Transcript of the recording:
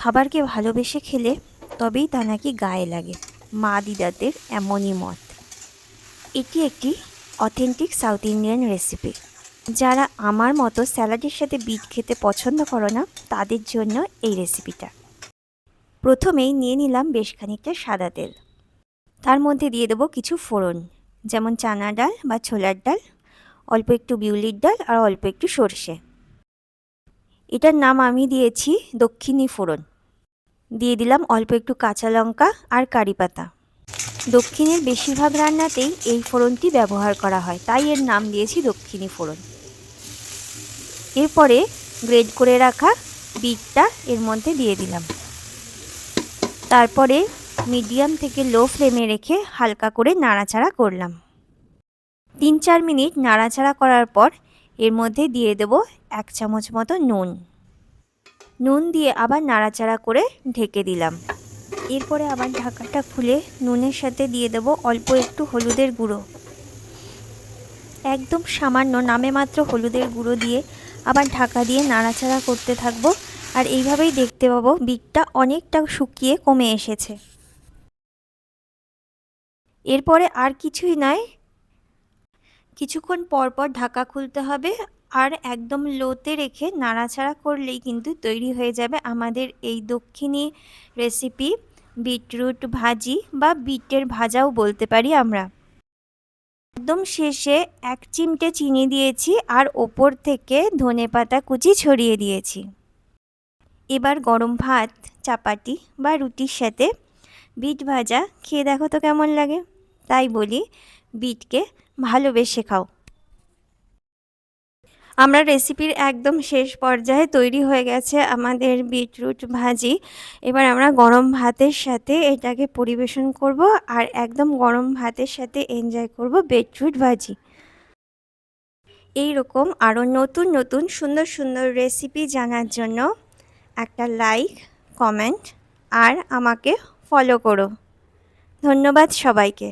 খাবারকে ভালোবেসে খেলে তবেই তা নাকি গায়ে লাগে, মা দিদাদের এমনই মত। এটি একটি অথেন্টিক সাউথ ইন্ডিয়ান রেসিপি। যারা আমার মতো স্যালাডের সাথে বিট খেতে পছন্দ করো না তাদের জন্য এই রেসিপিটা। প্রথমেই নিয়ে নিলাম বেশ খানিকটা সাদা তেল। তার মধ্যে দিয়ে দেবো কিছু ফোড়ন, যেমন চানা ডাল বা ছোলার ডাল, অল্প একটু বিউলির ডাল আর অল্প একটু সর্ষে। এটার নাম আমি দিয়েছি দক্ষিণী ফোড়ন। দিয়ে দিলাম অল্প একটু কাঁচা লঙ্কা আর কারি পাতা। দক্ষিণের বেশিরভাগ রান্নাতেই এই ফোড়নটি ব্যবহার করা হয়, তাই এর নাম দিয়েছি দক্ষিণী ফোড়ন। এরপরে গ্রেড করে রাখা বিটটা এর মধ্যে দিয়ে দিলাম। তারপরে মিডিয়াম থেকে লো ফ্লেমে রেখে হালকা করে নাড়াচাড়া করলাম। 3-4 মিনিট নাড়াচাড়া করার পর এর মধ্যে দিয়ে দেব 1 চামচ মতো নুন দিয়ে আবার নাড়াচাড়া করে ঢেকে দিলাম। এরপরে আবার ঢাকাটা খুলে নুনের সাথে দিয়ে দেব অল্প একটু হলুদের গুঁড়ো, একদম সামান্য, নামে মাত্র হলুদের গুঁড়ো দিয়ে আবার ঢাকা দিয়ে নাড়াচাড়া করতে থাকবো। আর এইভাবেই দেখতে পাবো বিটটা অনেকটা শুকিয়ে কমে এসেছে। এরপরে আর কিছুই নয়, কিছুক্ষণ পর পর ঢাকা খুলতে হবে আর একদম লোতে রেখে নাড়াচাড়া করলেই কিন্তু তৈরি হয়ে যাবে আমাদের এই দক্ষিণী রেসিপি, বিটরুট ভাজি বা বিটের ভাজাও বলতে পারি আমরা। একদম শেষে 1 চিমটে চিনি দিয়েছি আর ওপর থেকে ধনেপাতা কুচি ছড়িয়ে দিয়েছি। এবার গরম ভাত, চাপাতি বা রুটির সাথে বিট ভাজা খেয়ে দেখো তো কেমন লাগে। তাই বলি, বিটকে ভালোবেসে খাও। আমরা রেসিপির একদম শেষ পর্যায়ে, তৈরি হয়ে গেছে আমাদের বিটরুট ভাজি। এবার আমরা গরম ভাতের সাথে এটাকে পরিবেশন করব আর একদম গরম ভাতের সাথে এনজয় করব বিটরুট ভাজি। এই রকম আরও নতুন নতুন সুন্দর সুন্দর রেসিপি জানার জন্য একটা লাইক, কমেন্ট আর আমাকে ফলো করো। ধন্যবাদ সবাইকে।